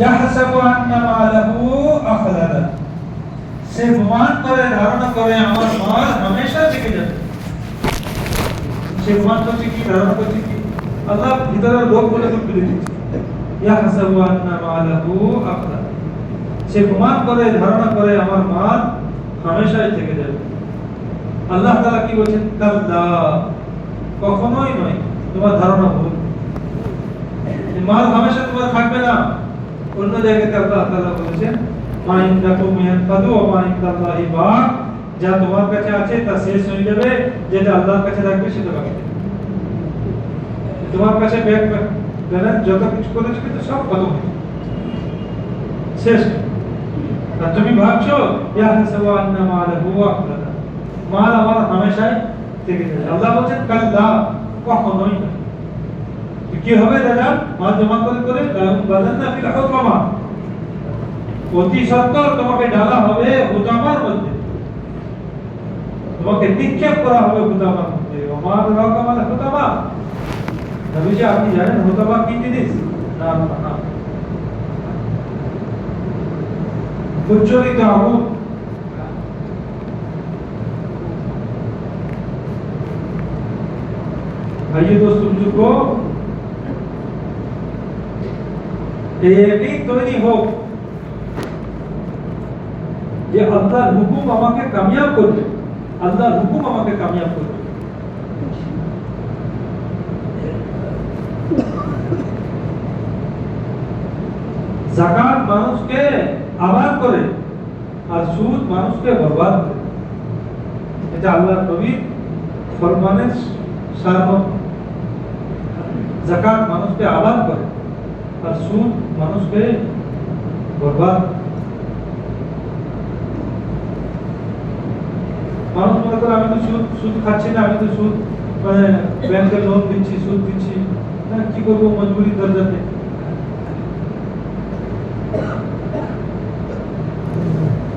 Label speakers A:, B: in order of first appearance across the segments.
A: ইয়াহসাবু আন্না মালাহু আখলাদা, সে গুমান করে, ধারণা করে আমার মাল হামেশা থেকে যাবে। সে গুমান করছে কি, ধারণা করছে কি, আল্লাহ ভিতরের লোক বলে তুলে দিচ্ছে। ইয়াহসাবু আন্না মালাহু আখলাদা, সে গুমান করে, ধারণা করে আমার মাল হামেশাই থেকে যাবে। আল্লাহ তাআলা কি বলেছেন? কাল্লা, কখনোই নয়, তোমার ধারণা ভুল। মাল হামেশা তোমার থাকবে না। অন্য জায়গাতে আল্লাহ তাআলা বলেছেন মা ইনদাকুম ইয়ানফাদু ওয়া মা ইনদাল্লাহি বাক, যা তোমার কাছে আছে তা শেষ হয়ে যাবে, যেটা আল্লাহর কাছে রাখবে সেটা বাকি থাকবে। তোমার কাছে ব্যাগ ব্যালেন্স যত কিছু করেছো কিন্তু সব খতম হয়ে যাবে, শেষ। আর তুমি ভাবছো ইয়াহসাবু আন্না মালাহু আখলাদা, মাল আমার হামেশাই থেকে যাবে। আল্লাহ বলেন কাল্লা, কখনোই না। কি হবে দাদা? মাল জমা করে করে বাজান্না ফিল হুতামা, অতি সত্বর তোমাকে ঢালা হবে হুতামার মধ্যে, তোমাকে নিক্ষেপ করা হবে হুতামার মধ্যে। ওমার রাকামাল হুতামা, নবীজি আপনি জানেন হুতামা কি জিনিস? না না, উজ্জ্বলিত আগুন। भाइयों दोस्तों बुजुर्गो, यकीन तैरी हो যে আল্লাহর হুকুম আমাকে কামিয়াব করবে, আল্লাহর হুকুম আমাকে কামিয়াব করবে। যাকাত মানুষকে আবাদ করে আর সুদ মানুষকে বরবাদ করে, এটা আল্লাহর নবীর ফরমানের সারমর্ম। যাকাত মানুষকে আবাদ করে আর সুদ মানুষকে বরবাদ। মানুষ মনে করে আমি তো সুদ খাচ্ছি না, আমি তো সুদ মানে ব্যাংকে লোন দিচ্ছি, সুদ দিচ্ছি, কি করবো মজবুরি দরজাতে।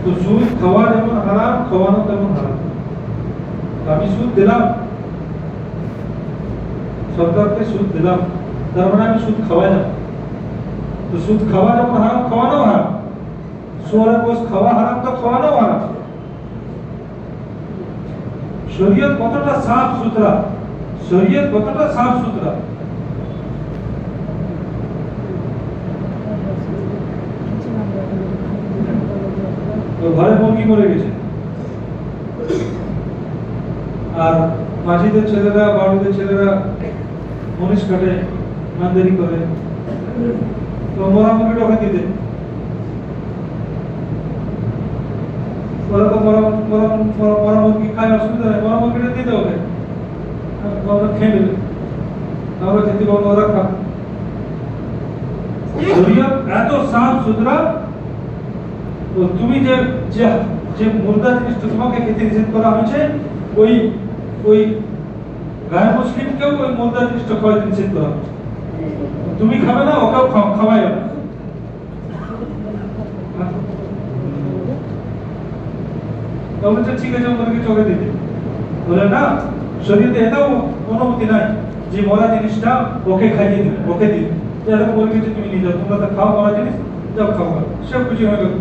A: তো সুদ খাওয়া যেমন হারাম, খাওয়ানো তেমন হারাম। আমি সুদ দিলাম, সরকারকে সুদ দিলাম, তার মানে আমি সুদ খাওয়াই না। তো সুদ খাওয়া যেমন হারাম, খাওয়ানো হারাম। সুয়ারের গোশত খাওয়া হারাম, তো খাওয়ানো হারাম। শরীয়ত কতটা সাফ সুতরা, শরীয়ত কতটা সাফ সুতরা। তো ঘরে মুরগি মরে গেছে, আর মাঝিদের ছেলেরা, বাড়িদের ছেলেরা মরিচ কাটে, মানদারি করে, তো মরা মুরগিটা ওখানে দিতে, ওরা তো মরা মুরগি খায়, অসুবিধা নেই, মরা মুরগিটা দিতে হবে, ওরা খেয়ে নেবে, আমরা খেতে পাবো, ওরা খা। শরীয়ত এত সাফ সুতরা। তো তুমি যে যে মুর্দা জিনিসটা তোমাকে খেতে নিষেধ করা হয়েছে, ওই গায়ে মুসলিমকেও ওই মুর্দা জিনিসটা খাওয়াইতে নিষেধ করা হয়েছে। তুমি খাবে না, ওকেও খাওয়াই না। বলছে ঠিক আছে, ওদেরকে চোখে দিতে বলে না, শরীরে এটাও অনুমতি নাই যে মরা জিনিসটা ওকে খাইয়ে দিবে, ওকে দিবে। এরকম বলে গেছে তুমি নিয়ে যাও, তোমরা তো খাও মরা জিনিস, যাও খাও, সব খুশি হয়ে গেল।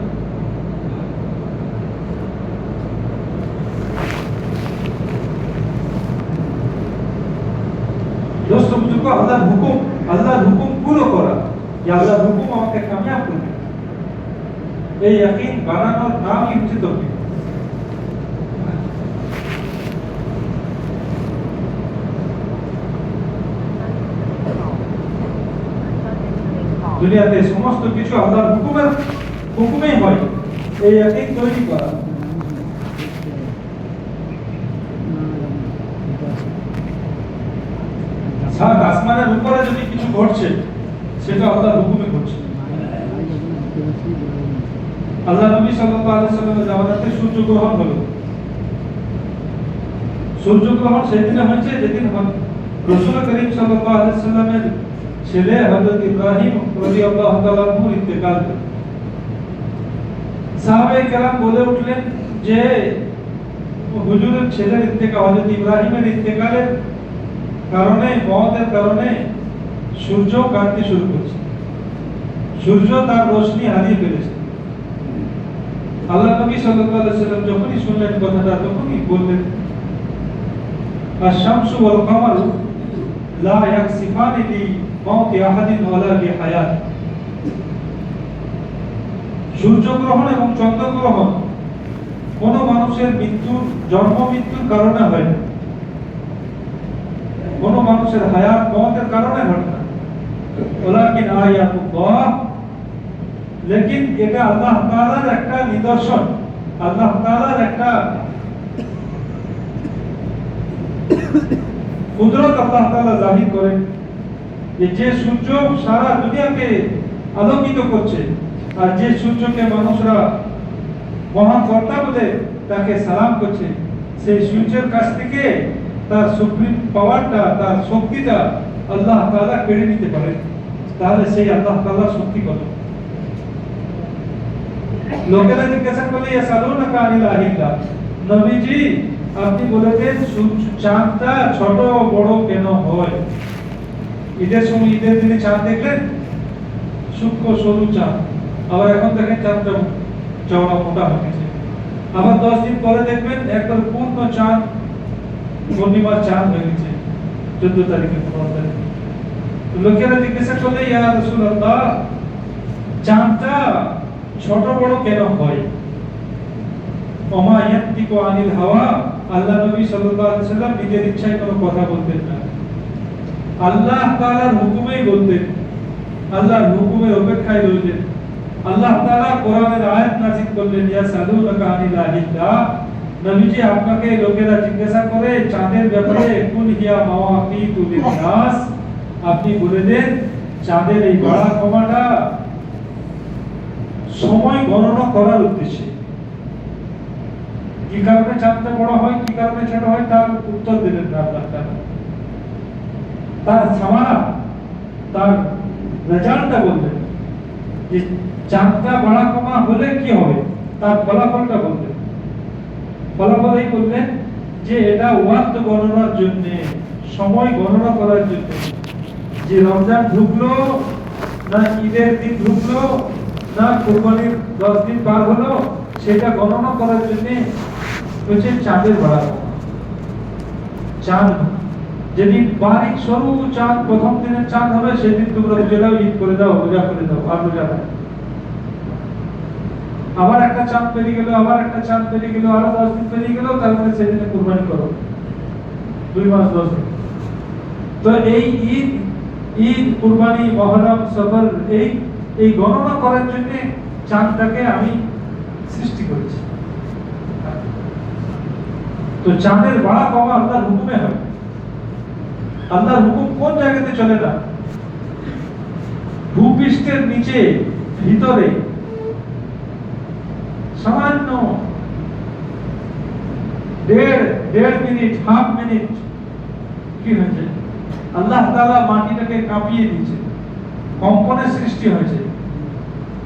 A: দোস্ত বুজুর্গ, আল্লাহর হুকুম পুরো করা, যে আল্লাহর হুকুম আমাকে কামিয়াব করবে, এই ইয়াকিন বানানোর নামই হচ্ছে তাওহীদ। দুনিয়াতে সমস্ত কিছু আল্লাহর হুকুমেই হয়, এই ইয়াকিন তৈরি করা। সাত আসমানের উপরে যদি কিছু ঘটছে, সেটা আল্লাহর হুকুমে ঘটছে। আল্লাহ নবী সাল্লাল্লাহু আলাইহি সাল্লামের জামানাতে সূর্যগ্রহণ হলো। সূর্যগ্রহণ সেদিন হয়েছে যেদিন রাসূল করিম সাল্লাল্লাহু আলাইহি সাল্লামের ছেলে হযরত ইব্রাহিম রাদিয়াল্লাহু তাআলা আনহু ইন্তেকাল করলেন। সাহাবায়ে কেরাম বলে উঠলেন যে হুজুরের ছেলের ইন্তেকাল, হযরত ইব্রাহিমের ইন্তেকালের কারণে, মওতের কারণে সূর্য কাঁদতে শুরু করছে। সূর্য তার রোশনি হারিয়ে ফেলেছে। আল্লাহ নবী সাল্লাল্লাহু আলাইহি ওয়াসাল্লাম যখনই শুনলেন কথাটা তখনই বললেন, আশ-শামসু ওয়াল কামারু লা ইয়াকসিফানি লি মাউতি আহাদিন ওয়ালা লিহায়াত। সূর্যগ্রহণ এবং চন্দ্রগ্রহণ কোন মানুষের জন্ম মৃত্যুর কারণে হয় না, কোন মানুষের হায়াত মওতের কারণে হয় না। ওয়ালাকিন আয়াতুল্লাহ, লেকিন এটা আল্লাহ তাআলার একটা নিদর্শন, আল্লাহ তাআলার একটা কুদরত আল্লাহ তাআলা জাহির করেন যে সূর্য সারা দুনিয়াকে আলোকিত করছে, আর যে সূর্যকে মানুষরা মহান কর্তা বলে তাকে সালাম করছে, সেই সূর্যের কাছ থেকে তার সুপ্রিম পাওয়ারটা, তার শক্তিটা আল্লাহ তাআলা কেড়ে নিতে পারে। তাহলে সেই আল্লাহ তাআলার শক্তি কত? লোকেরা জিজ্ঞাসা করলে ইয়াসালুনাকা আনিল আহিল্লাহ, নবীজি আপনি বলে দেন চাঁদটা ছোট বড় কেন হয়? ঈদের সময়, ঈদের দিনে চাঁদ দেখলেন সূক্ষ্ম সরু চাঁদ, আবার এখন দেখেন চাঁদটা চওড়া মোটা হয়ে গেছে। আবার 10 দিন পরে দেখবেন একবার পূর্ণ চাঁদ, পূর্ণিমার চাঁদ হয়ে গেছে 14 তারিখে 15 তারিখে। লোকেরা জিজ্ঞাসা করলে ইয়া রাসূলুল্লাহ চাঁদটা ছোট বড় কেন হয়? ওমা ইয়ান্তিকু আনিল হাওয়া, আল্লাহ নবী সাল্লাল্লাহু আলাইহি ওয়াসাল্লাম নিজের ইচ্ছায় কোনো কথা বলতেন না, আল্লাহ তাআলার হুকুমেই বলতেন, আল্লাহর হুকুমের অপেক্ষায় রইলেন। আল্লাহ তাআলা কোরআনের আয়াত নাযিল করলেন, ইয়াসালুনাকা আনিল আহিল্লাহ, নবীজি আপনাকে লোকেরা জিজ্ঞাসা করে চাঁদের ব্যাপারে, কুল হিয়া মাওয়াকিতু লিন-নাস, আপনি বলে দেন চাঁদের এই বাড়া কমাটা সময় গণনা করার উদ্দেশ্যে। কি কারণে চাঁদটা বড় হয়, কি কারণে ছোট হয়, তার উত্তর দিলেন না আল্লাহ তাআলা। তার সামারা, তার রেজাল্টটা বললেন যে চাঁদটা বাড়া কমা হলে কি হবে, তার ফলাফলটা বললেন। ফলাফল এই বললেন যে এটা ওয়াক্ত গণনার জন্য, সময় গণনা করার জন্য, যে রমজান ঢুকলো না ঈদের দিন ঢুকলো না কুরবানির 10 দিন পার হলো, সেটা গণনা করার জন্য হচ্ছে চাঁদের বাড়া কমা। চাঁদ যেদিন বারিক সরু চাঁদ প্রথম দিনের চাঁদ হবে, সেদিন তোমরা বুঝে দাও, ঈদ করে দাও, রোজা করে দাও, আর রোজা দাও। আবার একটা চাঁদ পেরিয়ে গেল, আবার একটা চাঁদ পেরিয়ে গেল, আরো 10 দিন পেরিয়ে গেল, তারপরে সেদিনে কুরবানি করো, 2 মাস 10 দিন। তো এই ঈদ কুরবানি মুহররম সফর এই গণনা করার জন্য চাঁদটাকে আমি সৃষ্টি করেছি। তো চাঁদের বাড়া কমা আল্লাহর হুকুমে হয়। আল্লাহর হুকুম কোন জায়গাতে চলে না, ভূপৃষ্ঠের নিচে ভিতরে সামান্য 1.5 মিনিট, হাফ মিনিট কি হয়েছে, আল্লাহ তাআলা মাটিটাকে কাঁপিয়ে দিয়েছে, কম্পনের সৃষ্টি হয়েছে।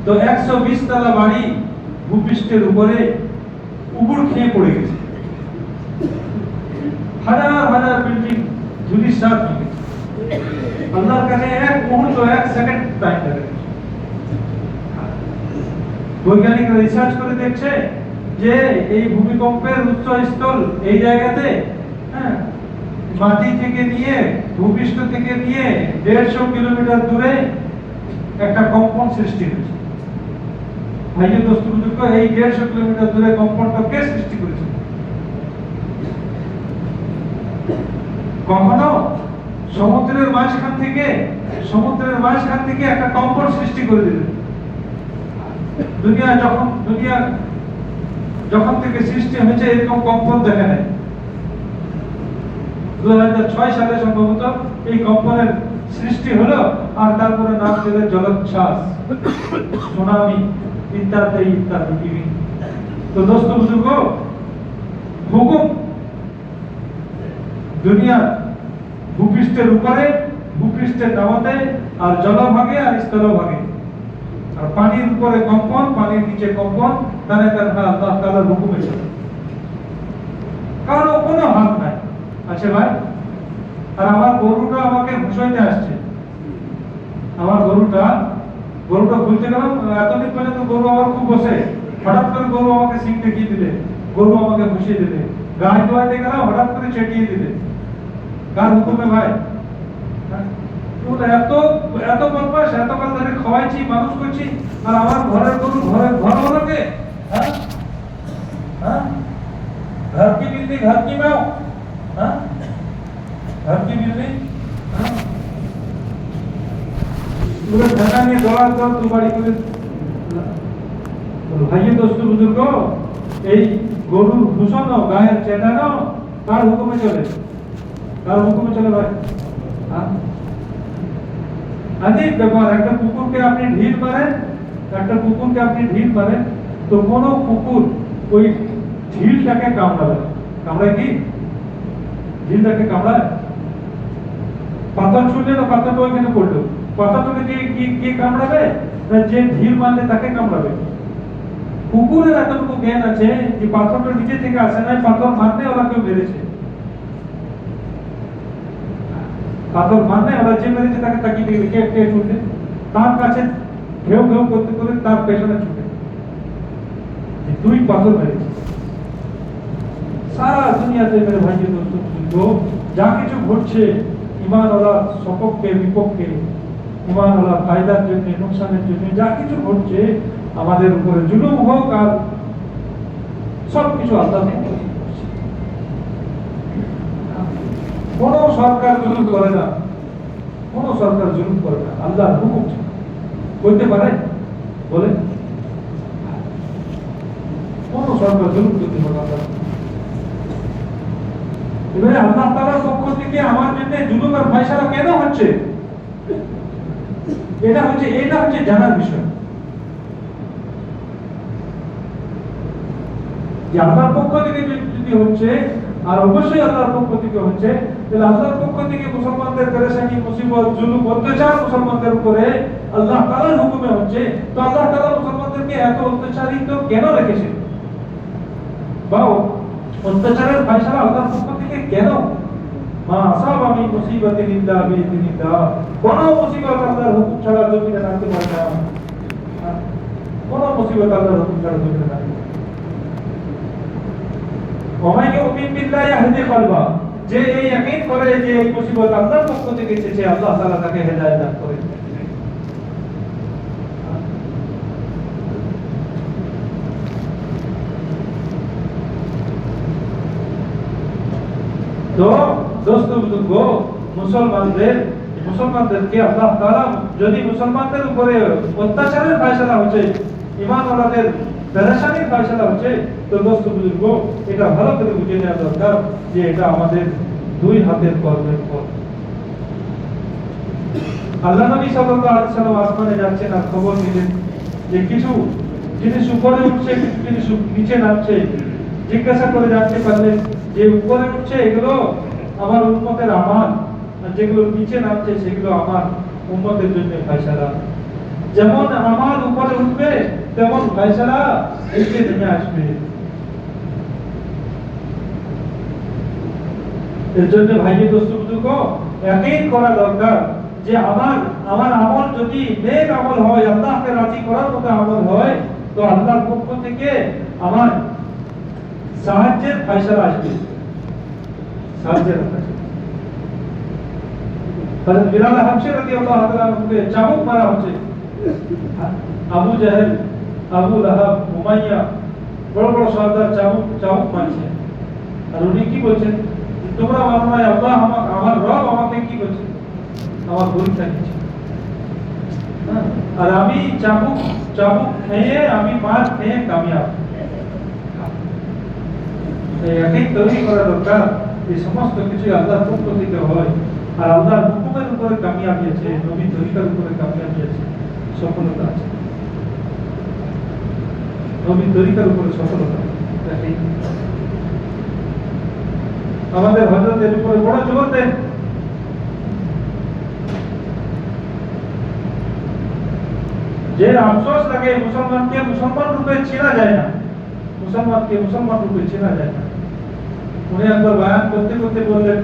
A: তো 120 তলা বাড়ি ভূপৃষ্ঠের উপরে উবুড় খেয়ে পড়ে গেছে, হাজার হাজার বিল্ডিং ধূলিসাৎ হয়ে গেছে। আল্লাহর কাছে এক মুহূর্ত, 1 সেকেন্ড টাইম লাগে। বৈজ্ঞানিকরা রিসার্চ করে দেখছে যে এই ভূমিকম্পের উৎসস্থল এই জায়গাতে, মাটি থেকে নিয়ে, ভূপৃষ্ঠ থেকে নিয়ে 150 কিলোমিটার দূরে একটা কম্পন সৃষ্টি হয়েছে। ভাইয়ের দোস্ত বুজুর্গ, এই 150 কিলোমিটার দূরে কম্পনটা কে সৃষ্টি করেছে? কখনো সমুদ্রের মাঝখান থেকে একটা কম্পন সৃষ্টি করে দিলেন। দুনিয়া যখন থেকে সৃষ্টি হয়েছে এরকম কম্পন দেখা নেই। 2006 সালে সম্ভবত এই কম্পনের সৃষ্টি হলো, আর তারপরে নাম দিলে জলোচ্ছ্বাস, সুনামি ইত্যাদি ইত্যাদি বিভিন্ন। তো দোস্ত বুজুর্গ, হুকুম দুনিয়া ভূপৃষ্ঠের উপরে, ভূপৃষ্ঠের নামাতে, আর জলভাগে আর স্থলভাগে, আর পানির উপরে কম্পন, পানির নিচে কম্পন, তার আল্লাহ তাআলার হুকুমে চলে, কারো কোনো হাত নাই। আচ্ছা ভাই, আর আমার গরুটা আমাকে ঘুষাইতে আসছে, আমার গরুটা গরুটা খুলতে গেলাম, এতদিন পর্যন্ত গরু আমার খুব বসে, হঠাৎ করে গরু আমাকে সিং দেখিয়ে দিলে, গরু আমাকে বসিয়ে দিলে, গায়ে ধোয়াইতে গেলাম হঠাৎ করে চেটিয়ে দিলে, কার হুকুমে ভাই? এত এত বদমাস, এত কাল ধরে খাওয়াইছি, মানুষ করছি, আর আমার ঘরের গরু ঘর হলো কে? হ্যাঁ হ্যাঁ, घर की बिल्ली घर की मैं हूं, हाँ घर की बिल्ली, हाँ पूरे धना नहीं दौड़ा दौड़ तू बाड़ी করে ভাইয়ে দোস্ত বুজুর্গ, এই গরুর ঘুষানো গায়ের চেটানো কার হুকুমে চলে? কার হুকুমে চলে ভাই? হ্যাঁ, আজীব ব্যাপার। একটা কুকুরকে আপনি ঢিল মারেন, একটা কুকুরকে আপনি ঢিল মারেন, তো কোনো কুকুর ওই ঢিলটাকে কামড়াবে, কামড়ায় কি? ঢিলটাকে কামড়ায়? পাথর ছুঁড়লে না পাথরটা ওইখানে পড়লো, পাথরটাকে দিয়ে কি কামড়াবে? না যে ঢিল মারলে তাকে কামড়াবে। কুকুরের এতটুকু জ্ঞান আছে যে পাথরটা নিচে থেকে আসে নাই, পাথর মারনে ওরা কেউ মেরেছে, পাথর মারনে ওরা যে মেরেছে তাকে তাকিয়ে দেখবে কে কে ছুটে, তার কাছে ঘেউ ঘেউ করতে করে তার পেছনে ছুটে, তুই পাথর মেরেছিস। সারা দুনিয়াতে মেরে ভাই দোস্ত যা কিছু ঘটছে ইমান ওরা সপক্ষে বিপক্ষে, ইমান ওরা ফায়দার জন্য নুকসানের জন্য যা কিছু ঘটছে আমাদের উপরে জুলুম হোক আর সবকিছু আল্লাহ কোন সরকার জুলুম করে না, কোন সরকার জুলুম করে না, আল্লাহর হুকুম করতে পারে? বলে কোন সরকার জুলুম করতে পারে? আল্লাহ এবারে আল্লাহ তাআলার পক্ষ থেকে আমার জন্য জুলুম আর ফায়সালা কেন হচ্ছে? এটা হচ্ছে জানার বিষয় যে আল্লাহর পক্ষ থেকে যদি হচ্ছে, আর অবশ্যই আল্লাহর পক্ষ থেকে হচ্ছে, তাহলে আল্লাহর পক্ষ থেকে মুসলমানদের পেরেশানি মুসিবত জুলুম অত্যাচার মুসলমানদের উপরে আল্লাহ তাআলার হুকুমে হচ্ছে, তো আল্লাহ তাআলা মুসলমানদেরকে এত অত্যাচারিত কেন রেখেছেন? বা অত্যাচারের ফায়সালা আল্লাহর পক্ষ থেকে কেন? মা আসাবা মিন মুসিবাতিন ইল্লা বিইذنিল্লাহ, কোন মুসিবত আল্লাহর হুকুম ছাড়া জমিনে নামতে পারে না, কোন মুসিবত আল্লাহর হুকুম ছাড়া জমিনে নামতে পারে না। ওমাই ইউমিন বিল্লাহি ইয়াহদি কলবা, যে এই ইয়াকিন করে যে এই মুসিবত আল্লাহর পক্ষ থেকে এসেছে, আল্লাহ তাআলা তাকে হেদায়েত দান করে। তো দোস্ত বুজুর্গ, মুসলমানদেরকে আল্লাহ তাআলা যদি মুসলমানদের উপরে অত্যাচারের ফায়সালা হচ্ছে, ঈমানওয়ালাদের পেরেশানির ফায়সালা হচ্ছে, তো দোস্ত বুজুর্গ এটা ভালো করে বুঝে নেওয়া দরকার যে এটা আমাদের দুই হাতের কর্মের ফল। আল্লাহ নবী সাল্লাল্লাহু আলাইহি ওয়াসাল্লাম আসমানে যাচ্ছেন আর খবর নিলেন যে কিছু জিনিস উপরে উঠছে, কিছু জিনিস নিচে নামছে। জিজ্ঞাসা করে জানতে পারলেন যে উপরে উঠছে এগুলো আমার উম্মতের আমাল, আর যেগুলো নিচে নামছে সেগুলো আমার উম্মতের জন্য ফায়সালা। যেমন আমাল উপরে উঠবে তেমন ফায়সালা নিচে নেমে আসবে। এর জন্য ভাইয়ে দোস্ত বুজুর্গ ইয়াকিন করা দরকার যে আমার আমল যদি নেক আমল হয়, আল্লাহকে রাজি করার মতো আমল হয়, তো আল্লাহর পক্ষ থেকে আমার সাহায্যের ফায়সালা আসবে, সাহায্যের ফায়সালা। হযরত বিলাল হাবশী রাদিয়াল্লাহু তাআলা আনহুকে চাবুক মারা হচ্ছে, আবু জাহেল, আবু লাহাব, উমাইয়া বড় বড় সর্দার চাবুক মারছে, আর উনি কি বলছেন? তোমরা মানো না আল্লাহ আমার রব আমাকে কি বলছে? আমার পরীক্ষা নিচ্ছে, আর আমি চাবুক খেয়ে, আমি মার খেয়ে কামিয়াব। ইয়াকিন তৈরি করা দরকার এই সমস্ত কিছু আল্লাহর পক্ষ থেকে হয়, আর আল্লাহর হুকুমের উপরে কামিয়াবি আছে, নবীর তরিকার উপরে কামিয়াবি আছে, সফলতা আছে, নবীর তরিকার উপরে সফলতা। আমাদের হযরতের উপরে বড় জোর দেন। যে আফসোস লাগে মুসলমানকে মুসলমান রূপে চেনা যায় না, মুসলমানকে মুসলমান রূপে চেনা যায় না। উনি একবার বয়ান করতে করতে বললেন,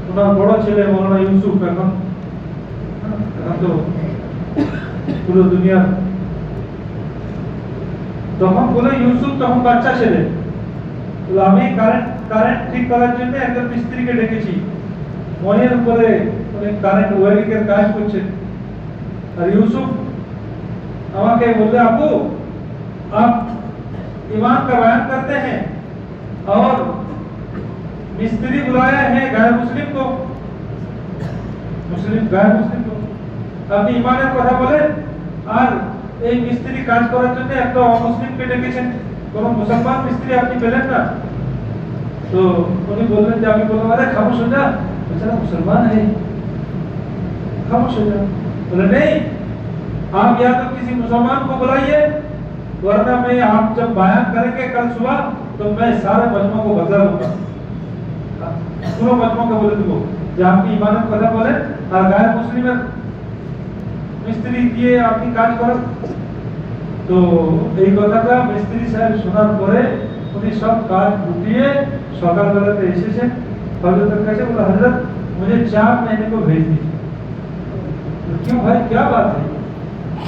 A: ওনার বড় ছেলে মৌলানা ইউসুফ এখন তো পুরো দুনিয়ার। তখন বলে ইউসুফ তখন বাচ্চা ছেলে, আমি কারেন্ট ঠিক করার জন্য একজন মিস্ত্রিকে ডেকেছি, মনের উপরে কারেন্ট ওয়ারিং এর কাজ করছে। আর ইউসুফ আমাকে बोले अबू आप ईमान का बयान करते हैं और मिस्त्री बुलाया है गैर मुस्लिम को, गैर मुस्लिम को আপনি ইমানের কথা বলেন আর এই মিস্ত্রি কাজ করার জন্য একটা অমুসলিমকে ডেকেছেন, কোন মুসলমান মিস্ত্রি আপনি পেলেন না। तो उन्होंने बोलने जाके बोला अरे खामोश हो जा, बेचारा मुसलमान है, खामोश हो जा। बोले नहीं, आप या तो किसी मुसलमान को बुलाइए, वरना मैं आप जब बयान करेंगे कल सुबह तो मैं सारे मजमा को बदला दूंगा। पूरा मजमा को बोले तुमको যে আপনি ইমানের কথা বলেন আর গায়ের মুসলিমের মিস্ত্রি দিয়ে আপনি কাজ করেন। তো এই কথাটা মিস্ত্রি সাহেব শোনার পরে उन्हें सब काज गुटिए सकाल बेलाते एसेছেন हजरत কাছে बोला हजरत मुझे 4 महीने को भेज दीजिए। तो क्यों भाई क्या बात है?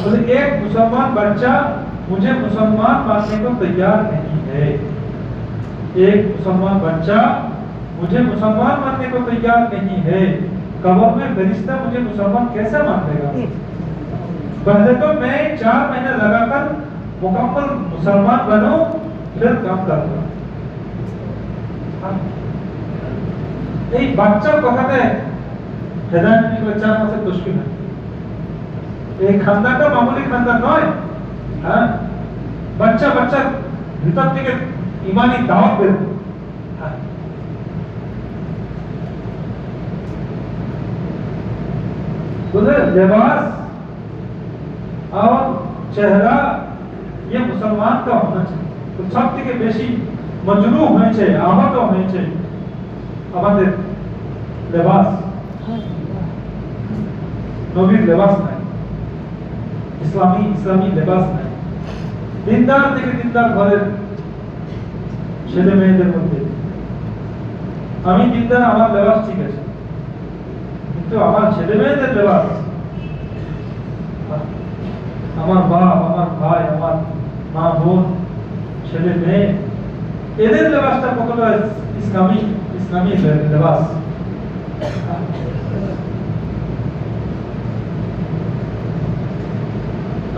A: बोले एक मुसलमान बच्चा मुझे मुसलमान मानने को तैयार नहीं है, एक मुसलमान बच्चा मुझे मुसलमान मानने को तैयार नहीं है, कब्र में फरिश्ता मुझे मुसलमान कैसे मान लेगा? पहले तो मैं 4 महीने लगाकर मुकम्मल मुसलमान बनूं फिर काम करता। এই বাচ্চার কথাতে হেদায়েত নিয়ে 4 মাসের তশকিল না। এই খানদানটা মামুলি খানদান নয়। হ্যাঁ, বাচ্চার ভিতর থেকে ইমানি দাওয়াত বের করে। बोले लिबास और चेहरा ये मुसलमान का होना चाहिए। तो सब থেকে বেশি মজরু হয়েছে, আহত হয়েছে আমাদের লেবাস, নবীর লেবাস নাই, ইসলামী লেবাস নাই। দিনদার থেকে দিনদার ঘরের ছেলে মেয়েদের মধ্যে আমি দিনদার, আমার লেবাস ঠিক আছে, কিন্তু আমার ছেলে মেয়েদের লেবাস, আমার বাপ, আমার ভাই, আমার মা বোন, ছেলে মেয়ে, এদের লেবাসটা কতটা ইসলামী লেবাস।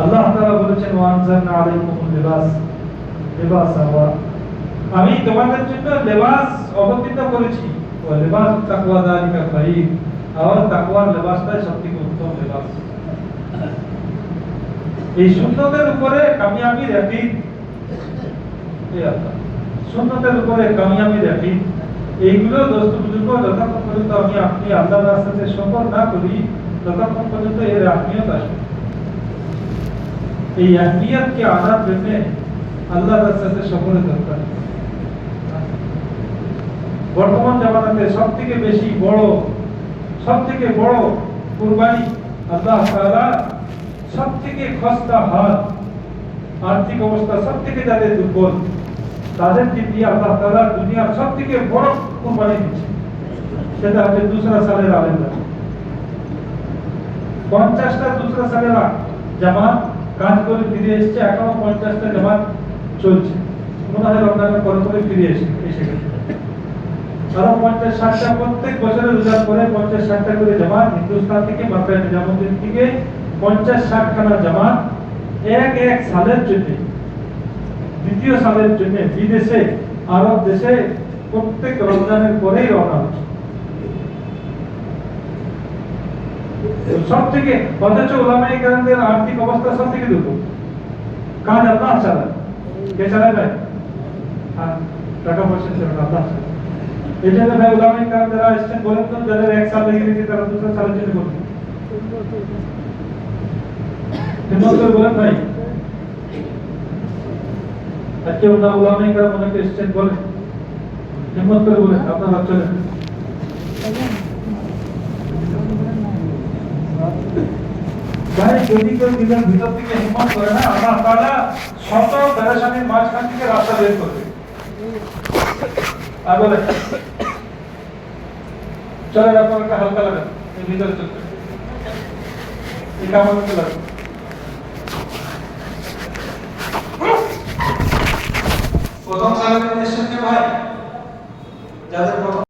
A: আল্লাহ তাআলা বলেছেন ওয়ানজালনা আলাইকুমুল লিবাসা ওয়া আমি তোমাদের জন্য লেবাস অবতীর্ণ করেছি, ওয়া লিবাস তাকওয়া যালিকা খায়র, আর তাকওয়ার লেবাসটাই সবথেকে উত্তম লেবাস। এই সুন্নতের উপরে কামিয়াবির ইয়াকিন, এই আল্লাহ সুন্নতের উপরে কামিয়াবির ইয়াকিন, এইগুলো দোস্ত বুজুর্গ যতক্ষণ পর্যন্ত আমি আপনি আল্লাহর রাস্তাতে সফর না করি ততক্ষণ পর্যন্ত এর আহমিয়ত আসবে। এই আহমিয়তকে আনার জন্য আল্লাহর রাস্তাতে সফরের দরকার। বর্তমান জামানাতে সবথেকে বেশি বড়, সবথেকে বড় কুরবানি আল্লাহ তাআলা সবথেকে খস্তা হাত, আর্থিক অবস্থা সবথেকে যাদের দুর্বল তাদেরকে দিয়ে আল্লাহ তাআলা দুনিয়ার সবথেকে বড় কুরবানি দিচ্ছে, সেটা হচ্ছে দুসরা সালের আলেমরা। 50টা দুসরা সালের জামাত কাজ করে ফিরে এসেছে, এখনো 50টা জামাত চলছে, মনে হয় রমজানের পরে ফিরে এসে গেছে। আরো 50-60টা প্রত্যেক বছরে রোজার পরে 50-60টা করে জামাত হিন্দুস্তান থেকে, মক্কা নিজামুদ্দিন থেকে 50-60 খানা জামাত এক সালের জন্য, দ্বিতীয় সালের জন্য বিদেশে, আরব দেশে প্রত্যেক রমজানের পরেই রওনা হচ্ছে। সব থেকে, অথচ উলামায়ে কেরামদের আর্থিক অবস্থা সব থেকে দুর্বল, কাজ আল্লাহ চালায়। কে চালায় ভাই? টাকা পয়সা চালায় আল্লাহ চালায়। এই জন্য ভাই উলামায়ে কেরাম যারা এসেছেন বলেন তো, যাদের 1 সাল লেগে গেছে তারা 2 সালের জন্য করবে, হিম্মত করে বলেন ভাই। আজকে উলামায়ে কেরাম অনেকে এসেছেন বলেন, হিম্মত করে বলেন আপনারা চলেন। ভাই যদি কেউ দিনের ভিতর থেকে হিম্মত করে না, আল্লাহ তাআলা শত পেরেশানির মাঝখান থেকে রাস্তা বের করবে। আর বলে চলে আপনার একটা হালকা লাগান, এই ভিতরে চলবে, এই কামড় চলে প্রথম সাহাবীদের সঙ্গে ভাই যাদের প্রথম